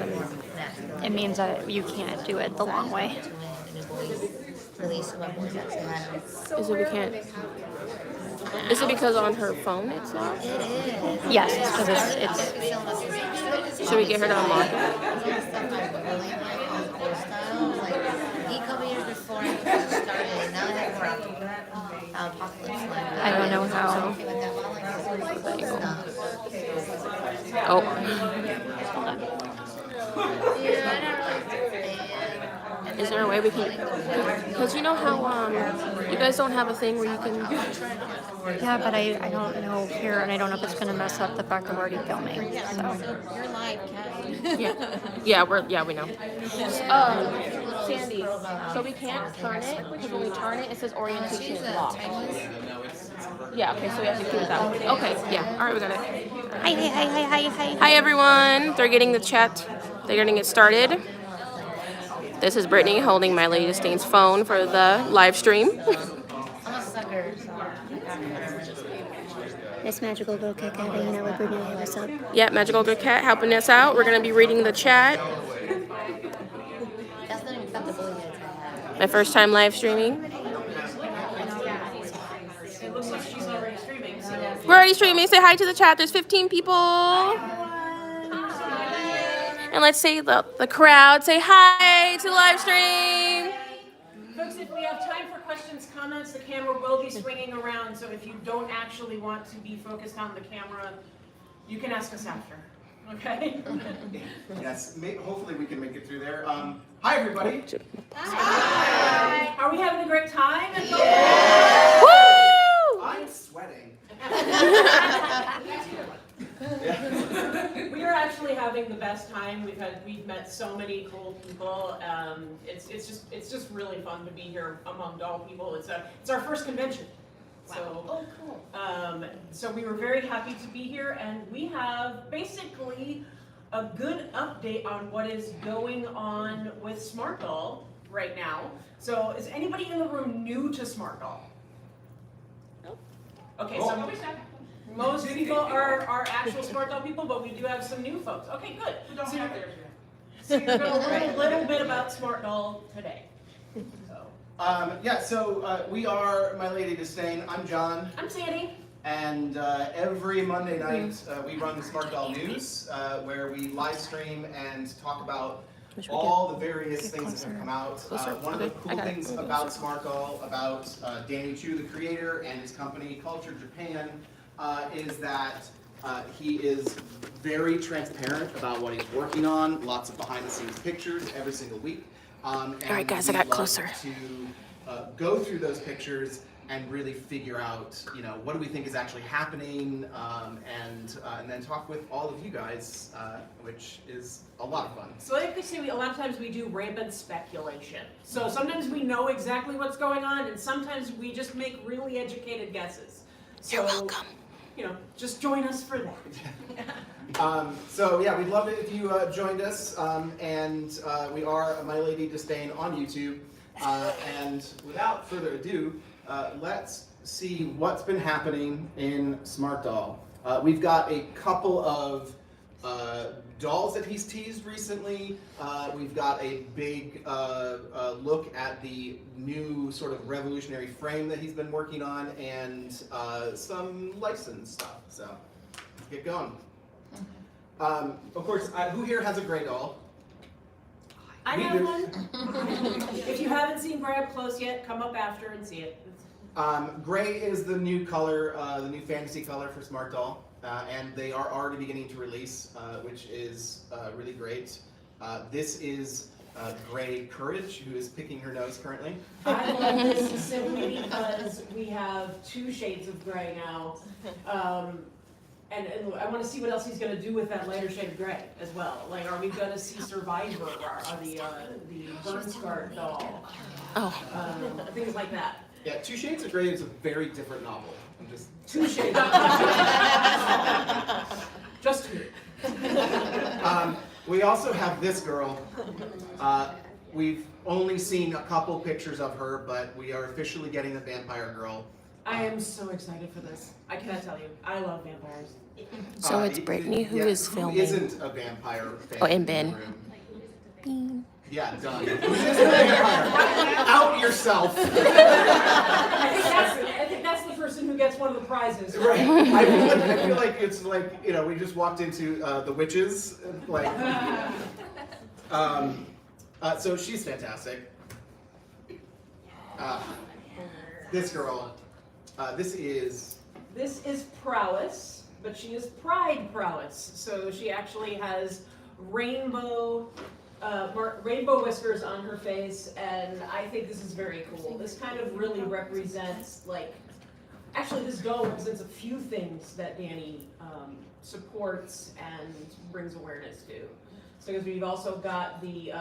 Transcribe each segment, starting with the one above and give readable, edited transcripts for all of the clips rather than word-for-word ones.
and it means that you can't do it the long way. Release what boys actually had. Is it we can't? Is it because on her phone it's not? It is. Yes, it's because it's Should we get her to unlock it? A couple years before I started, now they have more apocalypse. I don't know how. Oh. Is there a way we can? Because you know how you guys don't have a thing where you can. Yeah, but I don't know here, and I don't know if it's going to mess up the fact that we're already filming. So You're live, Yeah, we know. Sandy, so we can't turn it because when we turn it, it says orientation is locked. Yeah, okay, so we have to keep it that way. Okay, yeah, all right, we got it. Hi everyone. They're getting the chat. They're getting it started. This is Brittany holding my Lady Disdain's phone for the live stream. I'm a sucker. This magical girl cat hanging out with Brittany. Hey, what's up? Yeah, Magical Good Cat helping us out. We're going to be reading the chat. That's not even the bully heads I have. My first time live streaming. We're already streaming. Say hi to the chat. There's 15 people. And let's say the crowd. Say hi to the live stream. Folks, if we have time for questions, comments, the camera will be swinging around, so if you don't actually want to be focused on the camera, you can ask us after, okay? Yes, hopefully we can make it through there. Hi, everybody. Hi! Are we having a great time? Woo! I'm sweating. We are actually having the best time. We've met so many cool people. It's just really fun to be here among doll people. It's our first convention. So, Oh, cool. So we were very happy to be here, and we have basically a good update on what is going on with Smart Doll right now. So is anybody in the room new to Smart Doll? Nope. Okay, so most people are actual Smart Doll people, but we do have some new folks. Okay, good. So you're going to learn a little bit about Smart Doll today. So. We are My Lady Disdain. I'm John. I'm Sandy. And every Monday night, we run the Smart Doll News, where we live stream and talk about all the various things that have come out. One of the cool things about Smart Doll, about Danny Chu, the creator, and his company, Culture Japan, is that he is very transparent about what he's working on. Lots of behind-the-scenes pictures every single week. All right, guys, I got closer. To go through those pictures and really figure out, what do we think is actually happening, and then talk with all of you guys, which is a lot of fun. So like they say, a lot of times we do rampant speculation. So sometimes we know exactly what's going on, and sometimes we just make really educated guesses. So, You're welcome. Just join us for that. We'd love it if you joined us, and we are My Lady Disdain on YouTube. And without further ado, let's see what's been happening in Smart Doll. We've got a couple of dolls that he's teased recently. We've got a big look at the new sort of revolutionary frame that he's been working on, and some licensed stuff. So let's get going. Of course, who here has a gray doll? I have one. If you haven't seen Gray up close yet, come up after and see it. Gray is the new color, the new fantasy color for Smart Doll, and they are already beginning to release, which is really great. This is Gray Courage, who is picking her nose currently. I love this simply because we have 2 shades of gray now. And I want to see what else he's going to do with that lighter shade of gray as well. Like, are we going to see Survivor, or the Burn Scarred doll? Things like that. Yeah, 2 Shades of Grey is a very different novel. I'm just 2 shades. Just 2. We also have this girl. We've only seen a couple pictures of her, but we are officially getting the Vampire Girl. I am so excited for this. I cannot tell you. I love vampires. So it's Brittany who is filming. Who isn't a vampire fan? Oh, and in the Ben. room? Bean. Yeah, done. Who isn't a vampire? Out yourself. I think that's the person who gets one of the prizes. Right. I feel like it's like, you know, we just walked into the witches. Like, so she's fantastic. This girl, this is Prowess, but she is Pride Prowess. So she actually has rainbow whiskers on her face, and I think this is very cool. This kind of really represents, like, actually this doll represents a few things that Danny supports and brings awareness to. So because we've also got the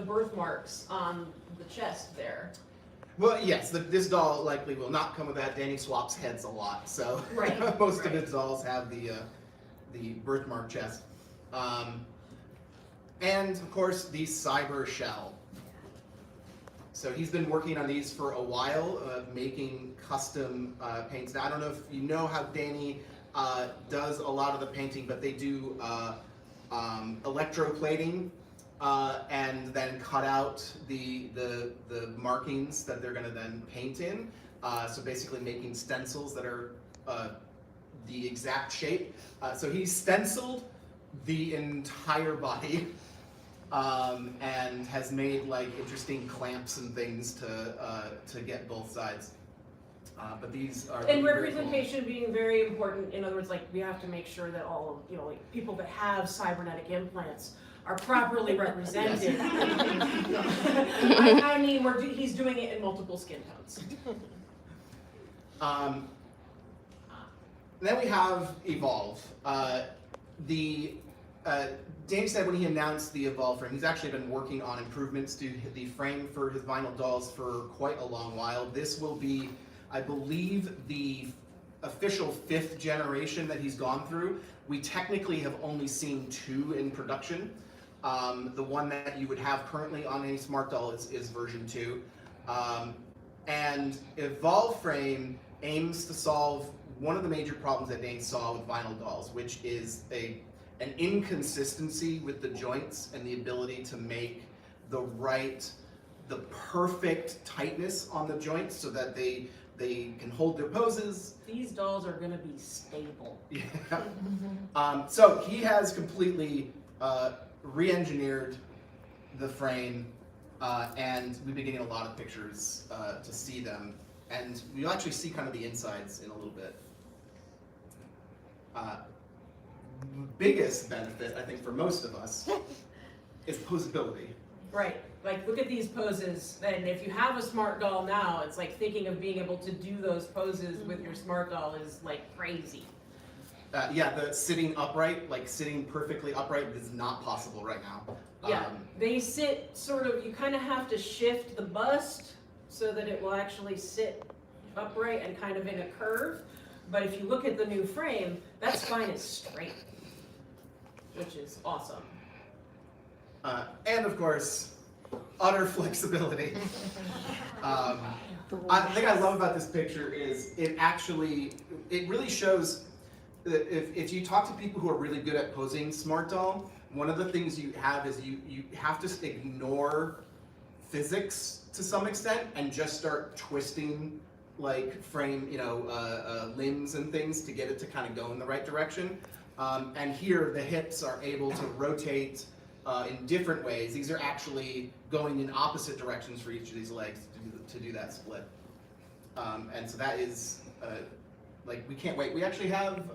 birthmarks on the chest there. well, yes. This doll likely will not come with that. Danny swaps heads a lot, so Right, most of right. his dolls have the birthmark chest, and of course the cyber shell. So he's been working on these for a while, making custom paints. Now I don't know if you know how Danny does a lot of the painting, but they do electroplating. And then cut out the markings that they're going to then paint in. So basically making stencils that are the exact shape. So he stenciled the entire body and has made like interesting clamps and things to get both sides. But these are And really very cool. representation being very important. In other words, like, we have to make sure that all of, like, people that have cybernetic implants are properly represented. I mean, he's doing it in multiple skin tones. Then we have Evolve. Danny said when he announced the Evolve frame, he's actually been working on improvements to the frame for his vinyl dolls for quite a long while. This will be, I believe, the official 5th generation that he's gone through. We technically have only seen 2 in production. The one that you would have currently on any smart doll is version 2. And Evolve Frame aims to solve one of the major problems that Danny saw with vinyl dolls, which is an inconsistency with the joints and the ability to make the perfect tightness on the joints so that they can hold their poses. These dolls are gonna be stable. Yeah. So he has completely re-engineered the frame, and we've been getting a lot of pictures to see them, and we'll actually see kind of the insides in a little bit. Biggest benefit, I think, for most of us is posability. Right, like, look at these poses, and if you have a smart doll now, it's like thinking of being able to do those poses with your smart doll is like crazy. Yeah, the sitting upright, like sitting perfectly upright, is not possible right now. Yeah, they sit sort of, you kind of have to shift the bust so that it will actually sit upright and kind of in a curve. But if you look at the new frame, that spine is straight, which is awesome. And of course, utter flexibility. The thing I love about this picture is it really shows that if you talk to people who are really good at posing smart doll, one of the things you have is you have to ignore physics to some extent and just start twisting like frame, limbs and things to get it to kind of go in the right direction. And here the hips are able to rotate in different ways. These are actually going in opposite directions for each of these legs to do that split. And so that is, we can't wait. We actually have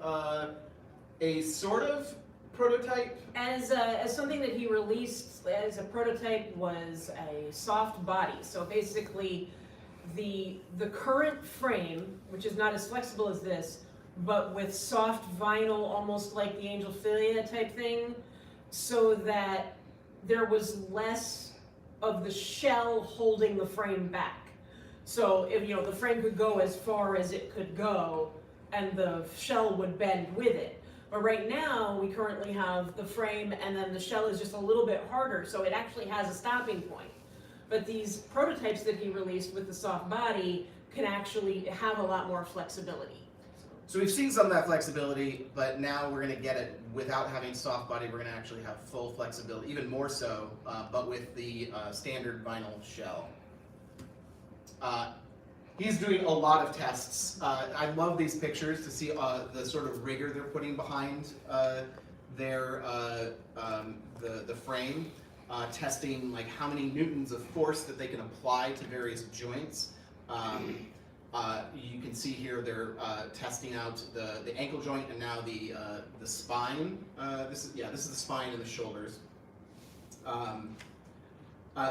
a sort of prototype. As something that he released as a prototype was a soft body. So basically, the current frame, which is not as flexible as this, but with soft vinyl, almost like the Angel Philia type thing, so that there was less of the shell holding the frame back. So if the frame could go as far as it could go, and the shell would bend with it. But right now, we currently have the frame, and then the shell is just a little bit harder, so it actually has a stopping point. But these prototypes that he released with the soft body can actually have a lot more flexibility. So we've seen some of that flexibility, but now we're going to get it without having soft body. We're going to actually have full flexibility, even more so, but with the standard vinyl shell. He's doing a lot of tests. I love these pictures to see the sort of rigor they're putting behind their the frame, testing like how many newtons of force that they can apply to various joints. You can see here they're testing out the ankle joint and now the spine. This is the spine and the shoulders.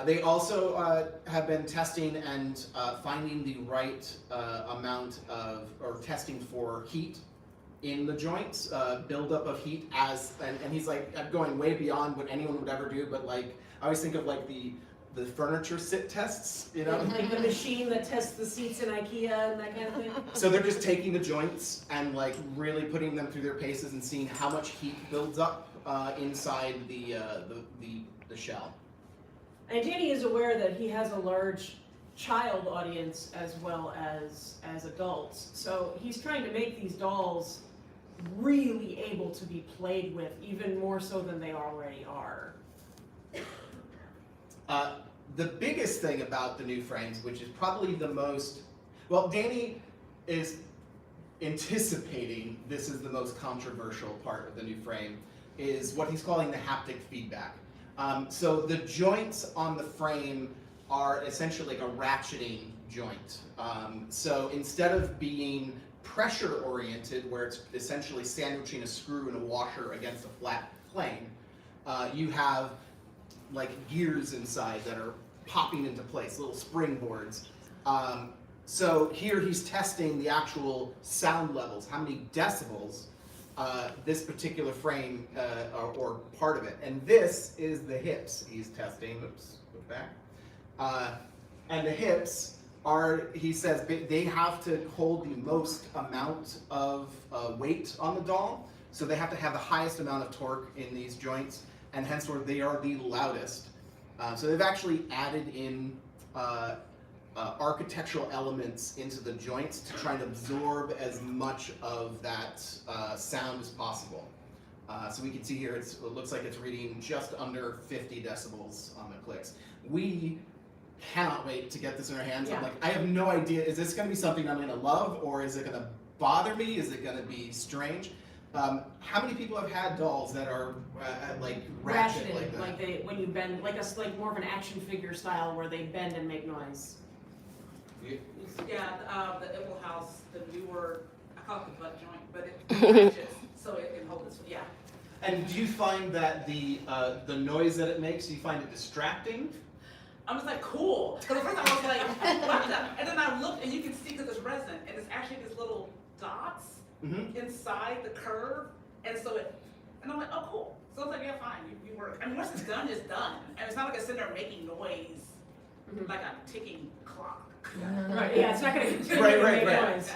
They also have been testing and finding the right amount of, or testing for heat in the joints, buildup of heat and he's like, I'm going way beyond what anyone would ever do, but like, I always think of like the furniture sit tests, you know? Like the machine that tests the seats in IKEA and that kind of thing. So they're just taking the joints and like really putting them through their paces and seeing how much heat builds up inside the shell. And Danny is aware that he has a large child audience as well as adults. So he's trying to make these dolls really able to be played with, even more so than they already are. The biggest thing about the new frames, which is probably the most, well, Danny is anticipating this is the most controversial part of the new frame, is what he's calling the haptic feedback. So the joints on the frame are essentially like a ratcheting joint. So instead of being pressure oriented, where it's essentially sandwiching a screw and a washer against a flat plane, you have like gears inside that are popping into place, little springboards. So here he's testing the actual sound levels, how many decibels this particular frame or part of it. And this is the hips he's testing. Oops, go back. And the hips are, he says, they have to hold the most amount of weight on the doll. So they have to have the highest amount of torque in these joints, and henceforth they are the loudest. So they've actually added in architectural elements into the joints to try and absorb as much of that sound as possible. So we can see here it looks like it's reading just under 50 decibels on the clicks. We cannot wait to get this in our hands. Yeah. I'm like, I have no idea, is this going to be something I'm going to love, or is it going to bother me? Is it going to be strange? How many people have had dolls that are like ratchet like that? Like they, when you bend, like more of an action figure style where they bend and make noise. Yeah, the Immel House, the newer, I call it the butt joint, but it matches, so it can hold its, yeah. And do you find that the noise that it makes, do you find it distracting? I was like, cool. Because at first I was like, what the? And then I looked and you can see because it's resin, and it's actually these little dots inside the curve. And so and I'm like, oh, cool. So I was like, yeah, fine, you work. I mean, once it's done, it's done. And it's not like it's sitting there making noise like a ticking clock. Right, yeah, it's not going to continue Right, to right, make right. noise,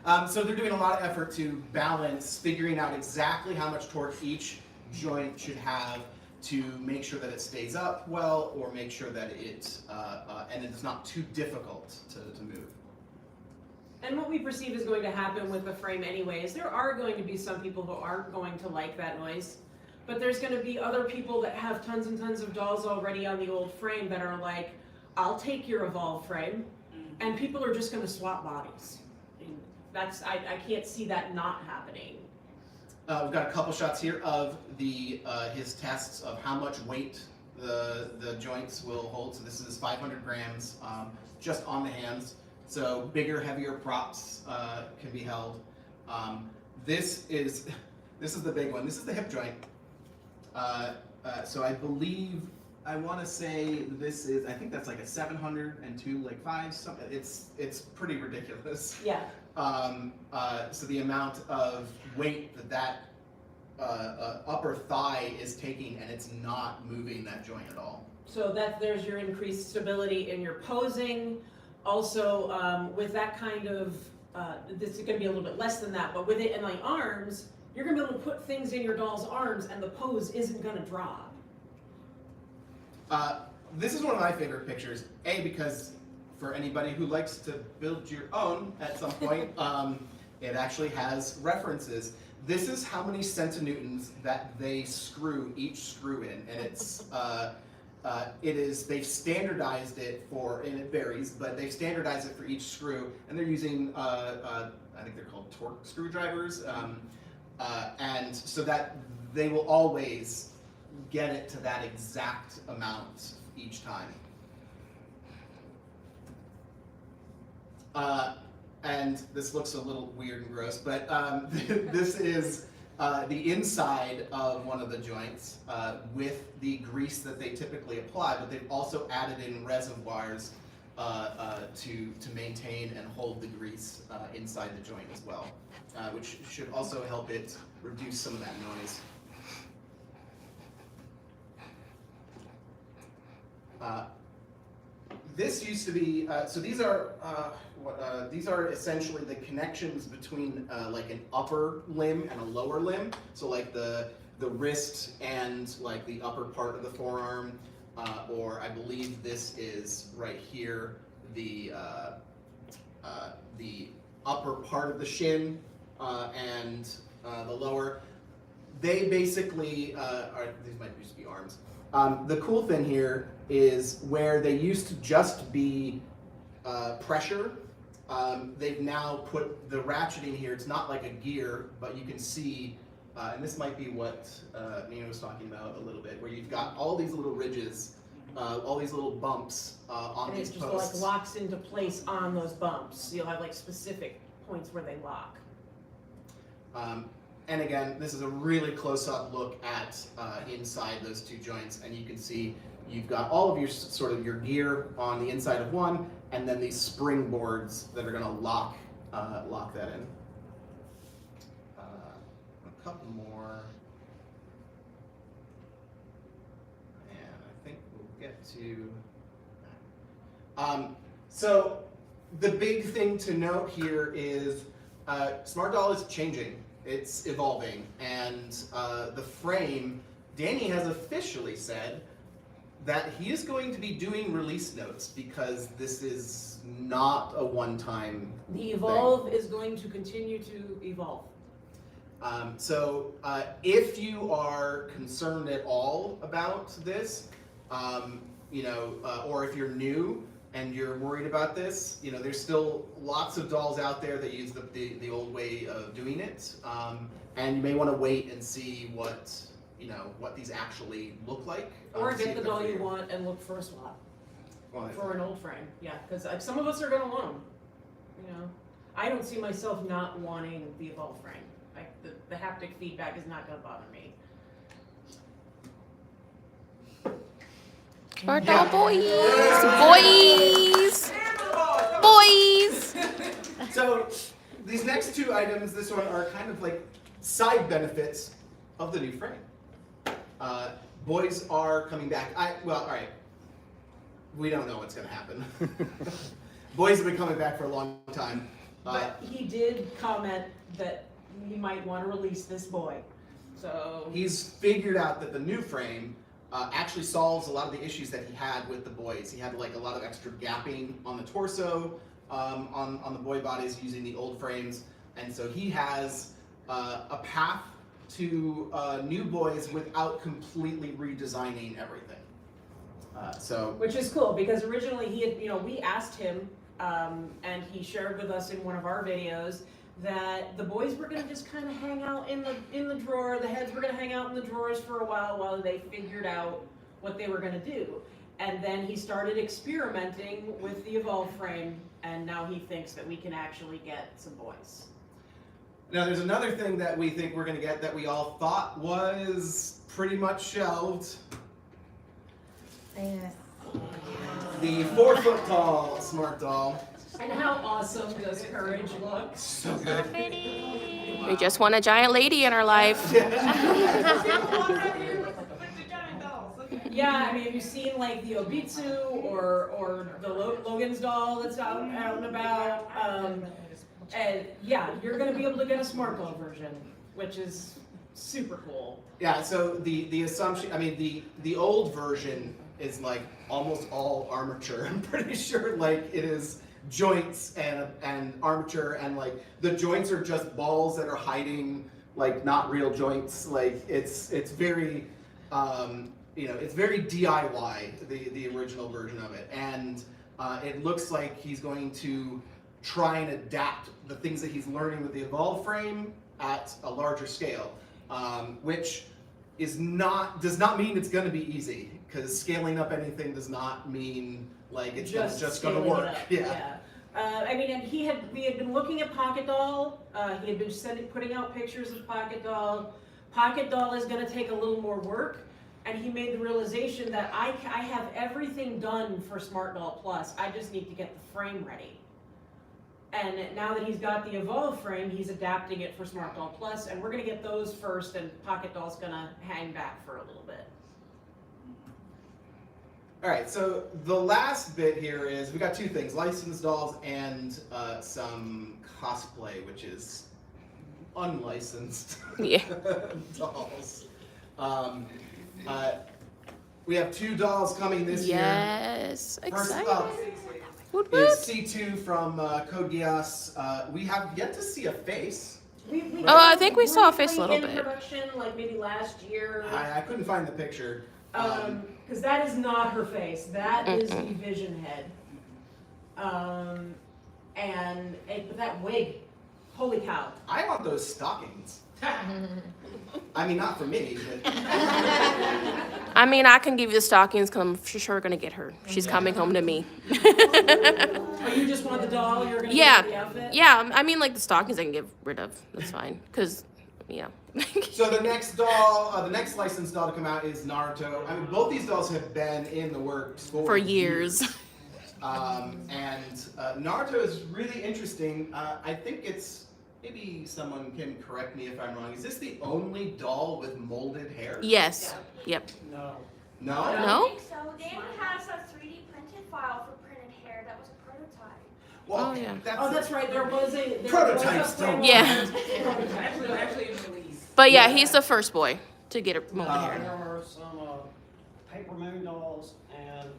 right. So they're doing a lot of effort to balance figuring out exactly how much torque each joint should have to make sure that it stays up well, or make sure that and it's not too difficult to move. And what we perceive is going to happen with the frame anyway is there are going to be some people who aren't going to like that noise, but there's going to be other people that have tons and tons of dolls already on the old frame that are like, I'll take your Evolve frame, and people are just going to swap bodies. That's I can't see that not happening. We've got a couple shots here of his tests of how much weight the joints will hold. So this is 500 grams just on the hands. So bigger, heavier props can be held. This is the big one. This is the hip joint. So I believe, I want to say this is, I think that's like a 702, like 5 something. It's pretty ridiculous. Yeah. So the amount of weight that upper thigh is taking, and it's not moving that joint at all. So there's your increased stability in your posing. Also, with that kind of, this is going to be a little bit less than that, but with it in like arms, you're going to be able to put things in your doll's arms and the pose isn't going to drop. This is one of my favorite pictures, because for anybody who likes to build your own at some point, it actually has references. This is how many centinewtons that they screw each screw in, and they've standardized it for, and it varies, but they've standardized it for each screw, and they're using, I think they're called torque screwdrivers, and so that they will always get it to that exact amount each time. And this looks a little weird and gross, but this is the inside of one of the joints with the grease that they typically apply, but they've also added in reservoirs to maintain and hold the grease inside the joint as well, which should also help it reduce some of that noise. This used to be, so these are essentially the connections between like an upper limb and a lower limb. So like the wrist and like the upper part of the forearm, or I believe this is right here, the upper part of the shin and the lower. They basically these might just be arms. The cool thing here is where they used to just be pressure, they've now put the ratcheting here. It's not like a gear, but you can see, and this might be what Nina was talking about a little bit, where you've got all these little ridges, all these little bumps on these posts. And it just like locks into place on those bumps. You'll have like specific points where they lock. And again, this is a really close-up look at inside those two joints, and you can see you've got all of your sort of your gear on the inside of one, and then these springboards that are going to lock that in. A couple more, and I think we'll get to. So the big thing to note here is SmartDoll is changing. It's evolving, and the frame, Danny has officially said that he is going to be doing release notes because this is not a one-time The Evolve is going to continue to evolve. So if you are concerned at all about this, or if you're new and you're worried about this, there's still lots of dolls out there that use the old way of doing it, and you may want to wait and see what these actually look like. Or get the doll you want and look for a swap for an old frame. Yeah, because some of us are going to want them. I don't see myself not wanting the Evolve frame. Like the haptic feedback is not going to bother me. SmartDoll boys! So these next two items, this one, are kind of like side benefits of the new frame. Boys are coming back. All right. We don't know what's going to happen. Boys have been coming back for a long time. But he did comment that he might want to release this boy. So he's figured out that the new frame actually solves a lot of the issues that he had with the boys. He had like a lot of extra gapping on the torso, on the boy bodies using the old frames, and so he has a path to new boys without completely redesigning everything. which is cool because originally he had, we asked him, and he shared with us in one of our videos that the boys were going to just kind of hang out in the drawer. The heads were going to hang out in the drawers for a while they figured out what they were going to do. And then he started experimenting with the Evolve frame, and now he thinks that we can actually get some boys. Now there's another thing that we think we're going to get that we all thought was pretty much shelved. The 4 foot tall SmartDoll. And how awesome does Courage look? So good. We just want a giant lady in our life. Yeah, I mean, have you seen like the Obitsu or the Logan's doll that's out and about? And yeah, you're going to be able to get a SmartDoll version, which is super cool. Yeah, so the assumption, I mean, the old version is like almost all armature. I'm pretty sure like it is joints and armature, and like the joints are just balls that are hiding like not real joints. Like it's very it's very DIY, the original version of it, and it looks like he's going to try and adapt the things that he's learning with the Evolve frame at a larger scale, which does not mean it's going to be easy, because scaling up anything does not mean like it's just going to scaling it work. up, Yeah. I mean, and we had been looking at Pocket Doll. He had been putting out pictures of Pocket Doll. Pocket Doll is going to take a little more work, and he made the realization that I have everything done for Smart Doll Plus. I just need to get the frame ready. And now that he's got the Evolve frame, he's adapting it for Smart Doll Plus, and we're going to get those first, and Pocket Doll's going to hang back for a little bit. All right, so the last bit here is we got two things: licensed dolls and some cosplay, which is unlicensed Yeah. dolls. We have two dolls coming this year. Yes. First Exciting. up Woot is woot. C2 from Code Geass. We have yet to see a face. We I think we saw a face a little in bit. production, like maybe last year. I couldn't find the picture. Because that is not her face. That is the Vision head. But that wig, holy cow. I want those stockings. I mean, not for me, but I mean, I can give you the stockings because I'm for sure going to get her. She's coming home to me. Oh, you just want the doll? You're gonna Yeah. get the outfit? Yeah, I mean, like the stockings I can get rid of. That's fine. Because, yeah. So the next doll, the next licensed doll to come out is Naruto. I mean, both these dolls have been in the works For years. And Naruto is really interesting. I think it's, maybe someone can correct me if I'm wrong. Is this the only doll with molded hair? Yes. Yep. No? No? I think so. Danny has a 3D printed file for printed hair that was a prototype. Well, Oh, yeah. That's right. There was a Prototypes don't- Yeah. Actually in release. But yeah, he's the first boy to get her molded hair. There are some paper moon dolls and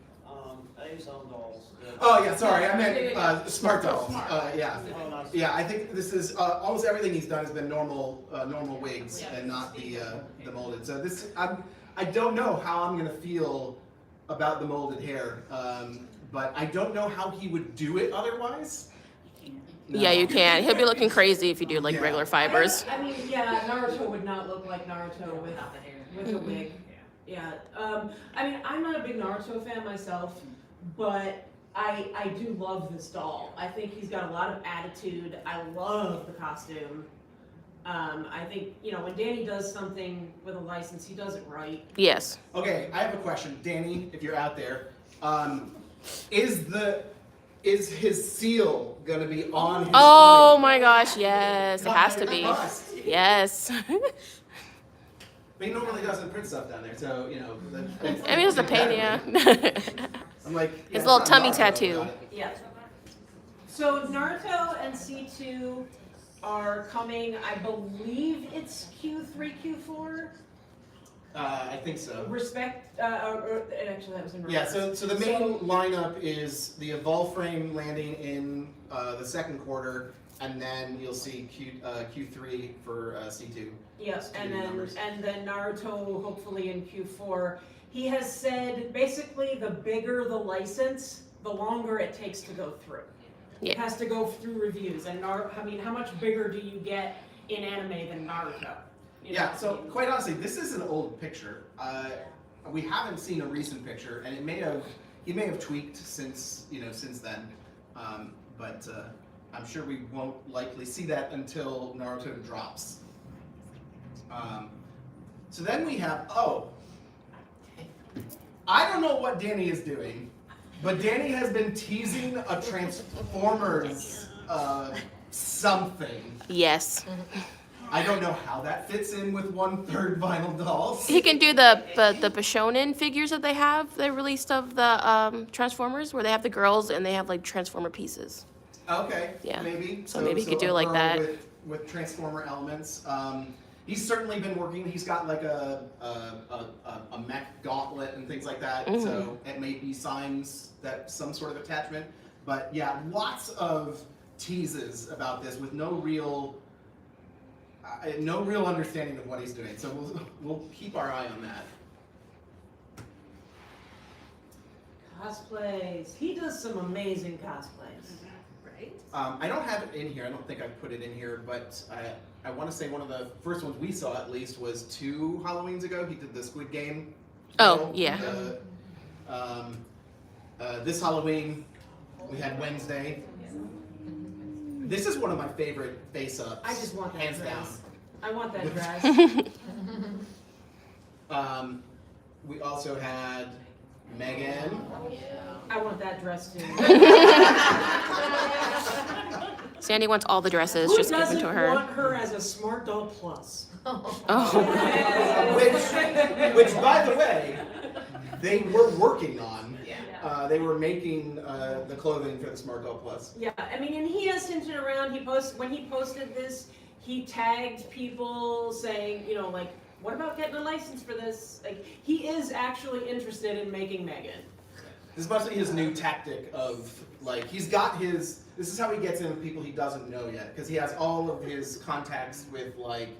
Azone dolls. Oh yeah, sorry, I meant smart dolls. Yeah. Oh, nice. Yeah, I think this is almost everything he's done has been normal wigs and not the molded. So this I don't know how I'm gonna feel about the molded hair, but I don't know how he would do it otherwise. No. Yeah, you can. He'll be looking crazy if you do like Yeah. regular fibers. I mean, yeah, Naruto would not look like Naruto with a wig. Yeah. I mean, I'm not a big Naruto fan myself, but I do love this doll. I think he's got a lot of attitude. I love the costume. I think, when Danny does something with a license, he does it right. Yes. Okay, I have a question, Danny, if you're out there. Is his seal gonna be on his Oh stomach? my gosh, yes. It has to be. Must. Yes. But he normally doesn't print stuff down there, so I mean, it's a pain, yeah. I'm like, yeah, His little it's not tummy Naruto tattoo. about it. Yeah. So Naruto and C2 are coming, I believe it's Q3, Q4? I think so. Actually that was in Yeah, reverse. so the main lineup is the Evolve frame landing in the second quarter, and then you'll see Q3 for C2. Yes, and Good then numbers. Naruto hopefully in Q4. He has said basically the bigger the license, the longer it takes to go through. It Yeah. has to go through reviews, and I mean, how much bigger do you get in anime than Naruto? You know, Yeah, so quite honestly, this is an old picture. We haven't seen a recent picture, and he may have tweaked since then. But I'm sure we won't likely see that until Naruto drops. So then we have I don't know what Danny is doing, but Danny has been teasing a Transformers something. Yes. I don't know how that fits in with 1/3 vinyl dolls. He can do the Bishonen figures that they have, they released of the Transformers, where they have the girls and they have like Transformer pieces. Okay, Yeah. maybe. So maybe he could do a it like girl that. with Transformer elements. he's certainly been working. He's got like a mech gauntlet and things like that. Mm. So it may be signs that some sort of attachment. But yeah, lots of teases about this with no real understanding of what he's doing. So we'll keep our eye on that. Cosplays. He does some amazing cosplays. Right? I don't have it in here. I don't think I put it in here, but I want to say one of the first ones we saw at least was 2 Halloweens ago. He did the Squid Game. Oh, yeah. This Halloween, we had Wednesday. This is one of my favorite face-ups. I just want that hands dress. down. I want that dress. We also had Megan. I want that dress too. Sandy wants all the dresses. Who Just give them doesn't to her. want her as a Smart Doll Plus? Oh. Which, by the way, they were working on. They were making the clothing for the Smart Doll Plus. Yeah, I mean, and he has hinted around. When he posted this, he tagged people saying, you know, like, what about getting a license for this? Like, he is actually interested in making Megan. This must be his new tactic of, like, he's got his, this is how he gets in with people he doesn't know yet, because he has all of his contacts with, like,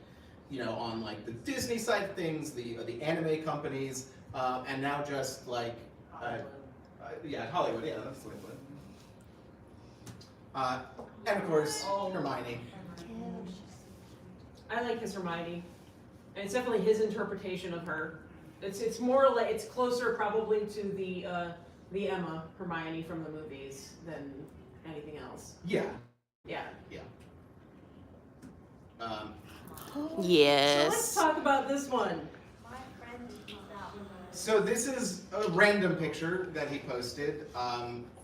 you know, on, like, the Disney side of things, the anime companies, and now just, like, yeah, Hollywood, yeah, that's the way to put it. And of course, Hermione. I like his Hermione. And it's definitely his interpretation of her. It's more like, it's closer probably to the Emma Hermione from the movies than anything else. Yeah. Yeah. So let's Yes. talk about this one. My friend did that one. So this is a random picture that he posted.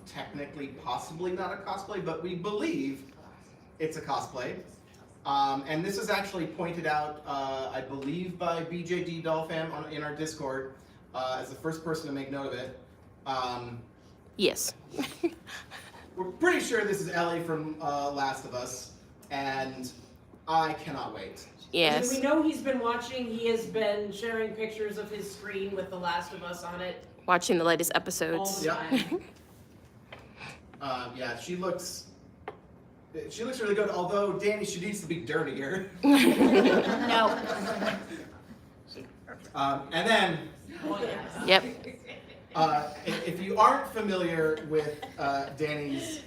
Technically, possibly not a cosplay, but we believe it's a cosplay. And this is actually pointed out, I believe, by BJD Dollfam in our Discord as the first person to make note of it. Yes. We're pretty sure this is Ellie from Last of Us, and I cannot wait. Yes. We know he's been watching. He has been sharing pictures of his screen with The Last of Us on it Watching the latest all episodes. the Yep. time. Yeah, she looks really good. Although Danny, she needs to be dirtier. No. And then, Yep. if you aren't familiar with Danny's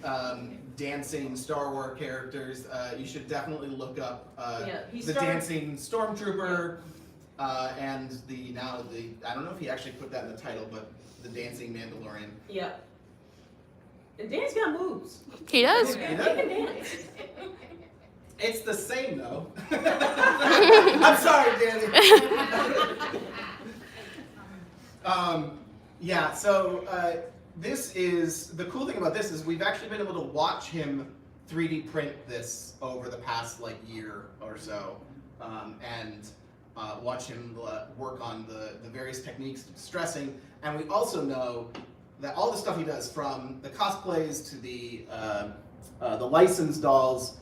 dancing Star Wars characters, you should definitely look up he the started- dancing stormtrooper and I don't know if he actually put that in the title, but the dancing Mandalorian. Yeah. And Dan's got moves. He does. He He does. can dance. It's the same though. I'm sorry, Danny. Yeah, so this is, the cool thing about this is we've actually been able to watch him 3D print this over the past like year or so, and watch him work on the various techniques of distressing. And we also know that all the stuff he does, from the cosplays to the licensed dolls,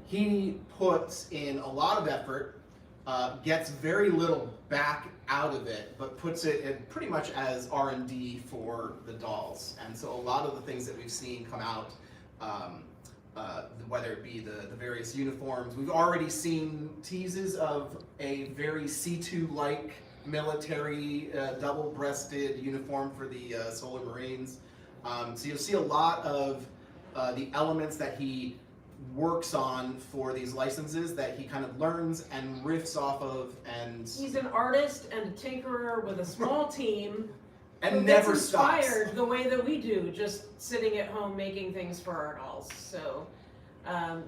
he puts in a lot of effort, gets very little back out of it, but puts it in pretty much as R&D for the dolls. And so a lot of the things that we've seen come out, whether it be the various uniforms, we've already seen teases of a very C2-like military double-breasted uniform for the Solar Marines. So you'll see a lot of the elements that he works on for these licenses that he kind of learns and riffs off of, and He's an artist and a tinkerer with a small team. and who never gets stops. inspired the way that we do, just sitting at home making things for our dolls. So,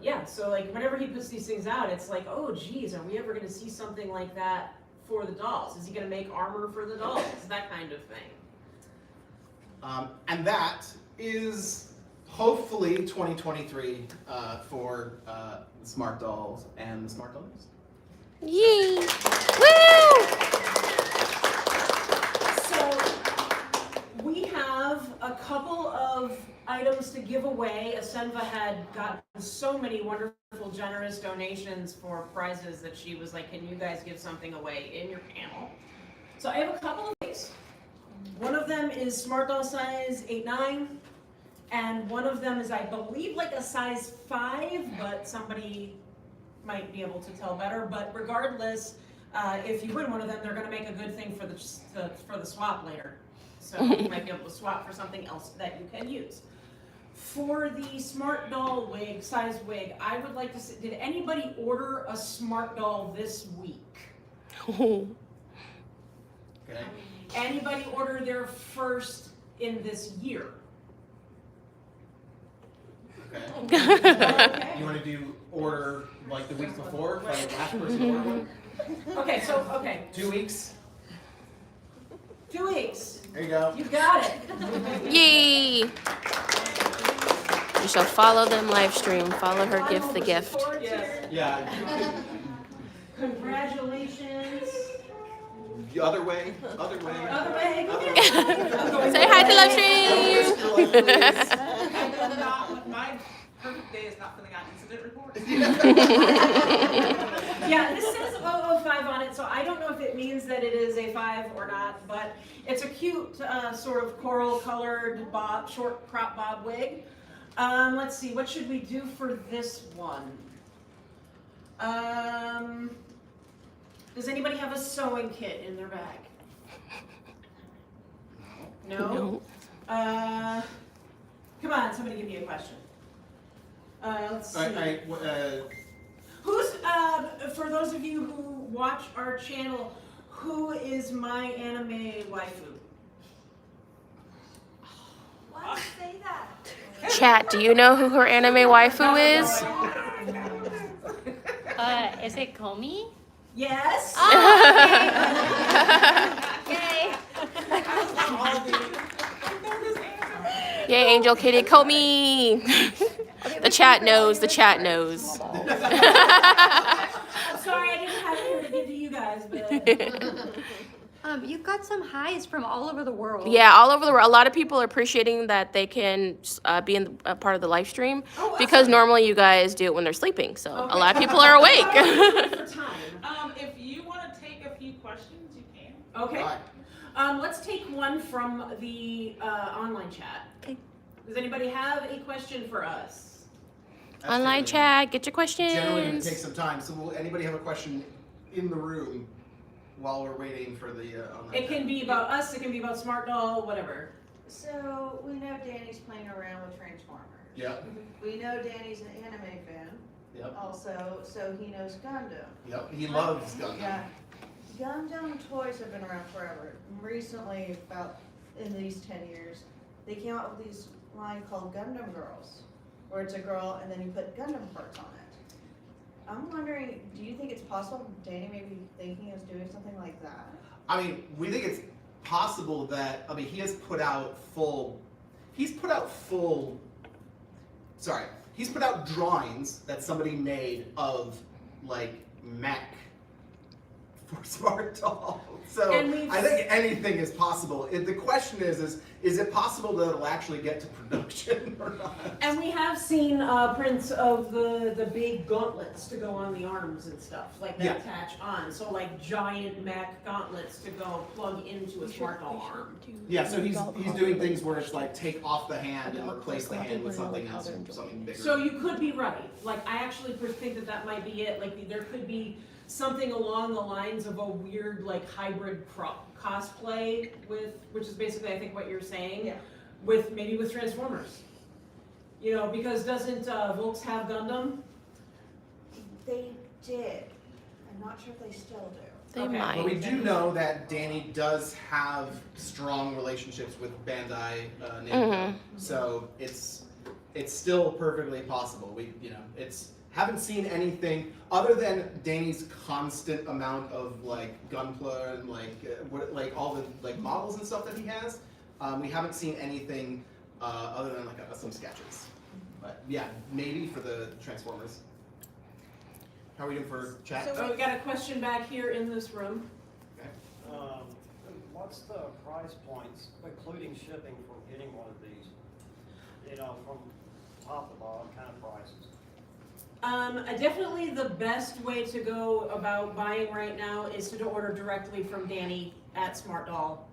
yeah, so like whenever he puts these things out, it's like, oh geez, are we ever gonna see something like that for the dolls? Is he gonna make armor for the dolls? That kind of thing. And that is hopefully 2023 for the Smart Dolls and the Smart Dolls. Yay! Woo! So we have a couple of items to give away. Asenva had gotten so many wonderful, generous donations for prizes that she was like, can you guys give something away in your panel? So I have a couple of these. One of them is Smart Doll size 8-9, and one of them is, I believe, like a size 5, but somebody might be able to tell better. But regardless, if you win one of them, they're going to make a good thing for the swap later. So you might be able to swap for something else that you can use. For the Smart Doll wig, size wig, I would like to see, did anybody order a Smart Doll this week? Okay. Anybody order their first in this year? Okay. You want to do order like the week before, like the last person order one? Okay, so, okay, 2 weeks. 2 weeks. There you go. You got it. Yay! You shall follow them live stream. Follow her gift the gift. Yes. Yeah. Congratulations. The other way. Other way. Other way. Say hi to live stream. My perfect day is not filling out incident reports. Yeah, this says 005 on it, so I don't know if it means that it is a 5 or not, but it's a cute sort of coral colored bob, short crop bob wig. Let's see, what should we do for this one? Does anybody have a sewing kit in their bag? No? Come on, somebody give me a question. Let's see. Who's, for those of you who watch our channel, who is my anime waifu? Why say that? Chat, do you know who her anime waifu is? Is it Komi? Yes? Yay! Yay, Angel Kitty, Komi! The chat knows, the chat knows. I'm sorry I didn't have it here to give to you guys, but... You've got some highs from all over the world. Yeah, all over the world. A lot of people are appreciating that they can be in a part of the live stream because normally you guys do it when they're sleeping. So a lot of people are awake. For time. If you want to take a few questions, you can. Okay. Let's take one from the online chat. Okay. Does anybody have a question for us? Online chat, get your Generally, it questions. takes some time. So, will anybody have a question in the room while we're waiting for the online? It can be about us, it can be about Smart Doll, whatever. So we know Danny's playing around with Transformers. Yep. We know Danny's an anime fan Yep. also, so he knows Gundam. Yep. He loves Gundam. Yeah. Gundam toys have been around forever. Recently, about in these 10 years, they came out with this line called Gundam Girls, where it's a girl and then you put Gundam parts on it. I'm wondering, do you think it's possible Danny may be thinking of doing something like that? I mean, we think it's possible that, I mean, he's put out drawings that somebody made of, like, mech for Smart Doll. So I think anything is possible. The question is it possible that it'll actually get to production or not? And we have seen prints of the big gauntlets to go on the arms and stuff, like that attach on. So like giant mech gauntlets to go plug into a Smart Doll arm. Yeah, so he's doing things where it's like take off the hand and replace the hand with something else, something bigger. So you could be right. Like I actually think that might be it. Like there could be something along the lines of a weird like hybrid cosplay with, which is basically I think what you're saying. Yeah. With maybe with Transformers. You know, because doesn't Volks have Gundam? They did. I'm not sure if they still do. They Okay. might. But we do know that Danny does have strong relationships with Bandai Namco, so it's still perfectly possible. We haven't seen anything other than Danny's constant amount of like Gunpla and like all the like models and stuff that he has. We haven't seen anything other than like some sketches. But yeah, maybe for the Transformers. How are we doing for chat? Oh, we got a question back here in this room. What's the price points, including shipping, for getting one of these? you know, from top to bottom kind of prices? Definitely the best way to go about buying right now is to order directly from Danny at Smart Doll,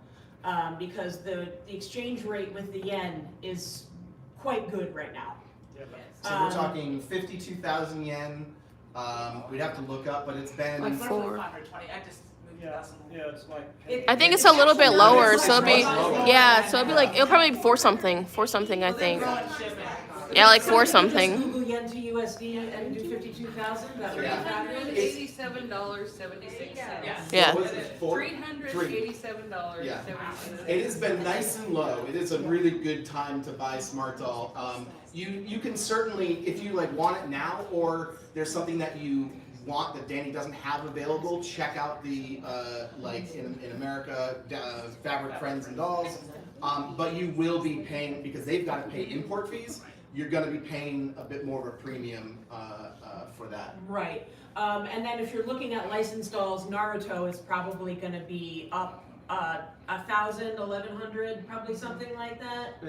because the exchange rate with the yen is quite good right now. Yeah, but So we're talking 52,000 yen. We'd have to look up, but it's been Like Like four. 520, I just moved yeah, that yeah, it's like. I think it's a little bit lower, so it'll be, It's yeah, so it'll be like, it'll probably be four something, I think. Yeah, like four Just something. Google yen to USD and do 52,000, that would be Yeah. fabulous. $387.76. Yeah. What was it, four? $387.76. Yeah. It has been nice and low. It is a really good time to buy Smart Doll. You can certainly, if you like want it now, or there's something that you want that Danny doesn't have available, check out the like in America, Fabric Friends and Dolls. But you will be paying, because they've got to pay import fees. You're going to be paying a bit more of a premium for that. Right, and then if you're looking at licensed dolls, Naruto is probably gonna be up 1,000, 1,100, probably something like that.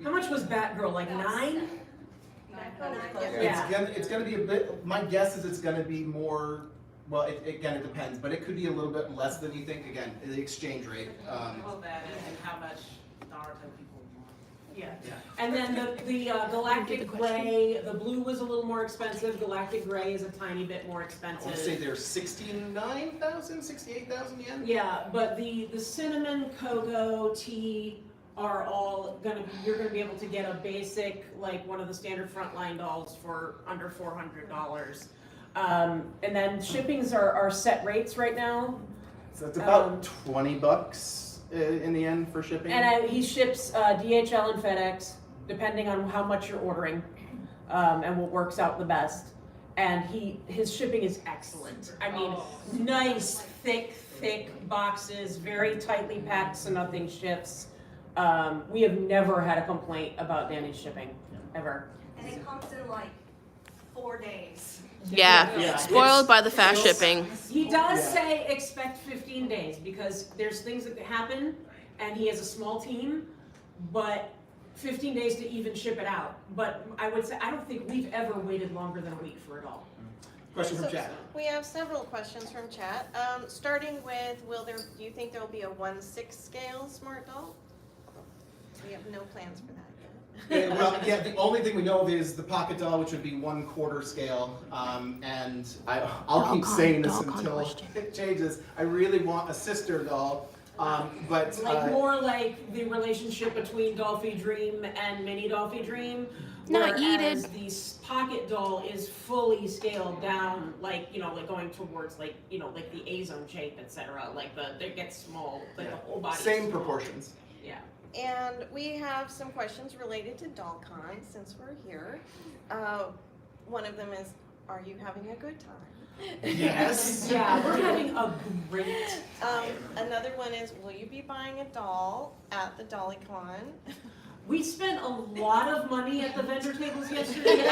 How much was Batgirl, like 9? Yeah. It's gonna be a bit. My guess is it's gonna be more. Well, again, it depends, but it could be a little bit less than you think. Again, the exchange rate. Well, that and how much Naruto people want. Yeah, and then the Galactic Gray, the blue was a little more expensive, Galactic Gray is a tiny bit more I expensive. want to say they're 69,000, 68,000 yen. Yeah, but the cinnamon Kogo tea are all gonna be, you're gonna be able to get a basic, like one of the standard frontline dolls for under $400. And then shippings are set rates right now. So it's about $20 in the end for shipping. And he ships DHL and FedEx, depending on how much you're ordering, and what works out the best. And his shipping is excellent. I mean, nice, thick boxes, very tightly packed so nothing shifts. We have never had a complaint about Danny's shipping, ever. And it comes in like 4 days. Yeah, Yeah. spoiled by the fast shipping. He does say expect 15 days, because there's things that happen, and he has a small team, but 15 days to even ship it out. But I would say, I don't think we've ever waited longer than a week for it all. Question from chat. We have several questions from chat. Starting with, do you think there will be a 1/6 scale Smart Doll? We have no plans for that yet. Well, yeah, the only thing we know of is the Pocket Doll, which would be 1/4 scale. And I'll keep saying this until it changes. I really want a sister doll. But Like more like the relationship between Dolphy Dream and Mini Dolphy Dream. Not whereas the pocket doll is fully scaled down, like, like going towards like, like the A-zone shape, etc. Like it gets small, like the whole body. same proportions. Yeah. And we have some questions related to DollCon since we're here. One of them is, are you having a good time? Yes. Yeah, we're having a great Another one is, will you be buying a doll at the DollyCon? We spent a lot of money at the vendor tables yesterday.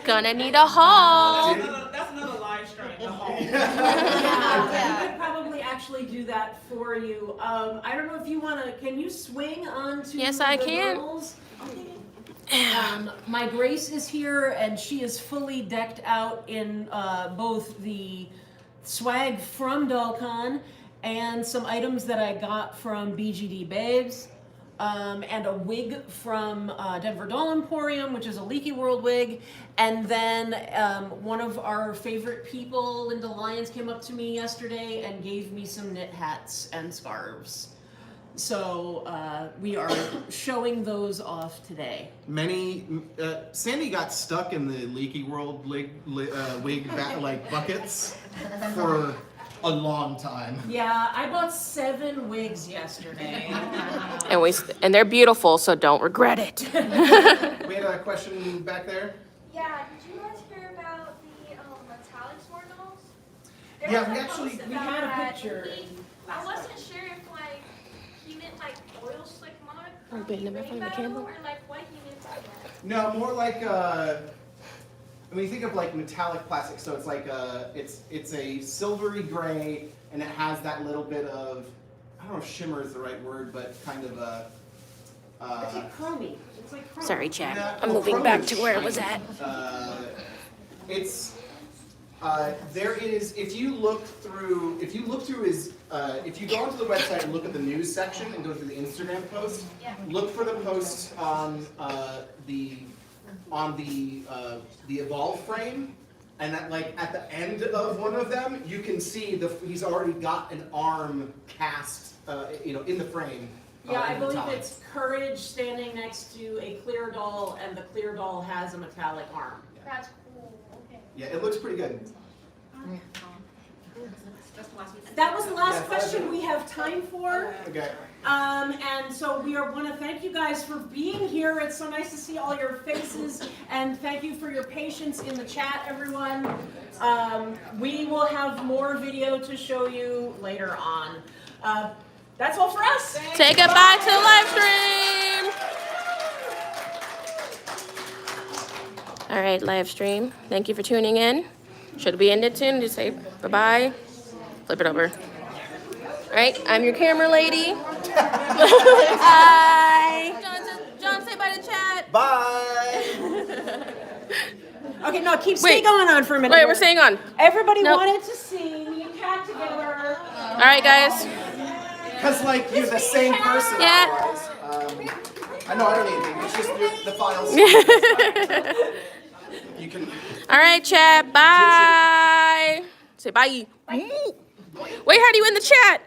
Gonna need a haul. That's another live stream, the whole. Yeah, we could probably actually do that for you. I don't know if you wanna, can you swing onto Yes, I the can. girls? My Grace is here, and she is fully decked out in both the swag from DollCon and some items that I got from BGD Babes, and a wig from Denver Doll Emporium, which is a Leaky World wig, and then one of our favorite people, Linda Lyons, came up to me yesterday and gave me some knit hats and scarves. So we are showing those off today. Sandy got stuck in the Leaky World wig like buckets for a long time. Yeah, I bought 7 wigs yesterday. And they're beautiful, so don't regret it. We had a question back there. Yeah, did you guys hear about the metallic Smart Dolls? There Yeah, was we a actually- post we about had a that. picture. I wasn't sure if he meant like oil slick mod I've been in the front of the camera. or like what he meant by that. No, more like when you think of like metallic plastic, so it's like it's a silvery gray, and it has that little bit of, I don't know if shimmer is the right word, but kind of It's like chromey. It's like chrome. Sorry, chat. Yeah, I'm well, moving Chrome back is to where it was shiny. at. It's there is if you look through his if you go onto the website and look at the news section and go through the Instagram post, look for the post on the Evolve frame, and at the end of one of them you can see he's already got an arm cast in the frame. Yeah, I in the believe top. it's Courage standing next to a clear doll, and the clear doll has a metallic arm. That's cool. Okay. Yeah, it looks pretty good. That was the last Yeah, question we have time for. Okay. And so we want to thank you guys for being here. It's so nice to see all your faces, and thank you for your patience in the chat, everyone. We will have more video to show you later on. That's all for us. Say goodbye to the live stream. All right, live stream. Thank you for tuning in. Should we end it soon? Just say bye-bye. Flip it over. All right, I'm your camera lady. Hi. John, say bye to chat. Bye. Okay, no, Stay going on for a minute. Wait, we're staying on. Everybody Nope. wanted to see me and Kat together. All right, guys. Because you're the same person. Yeah. Otherwise. I know I don't need anything. It's just the files. You can. All right, chat. Bye. Say bye. Wait, how do you end the chat?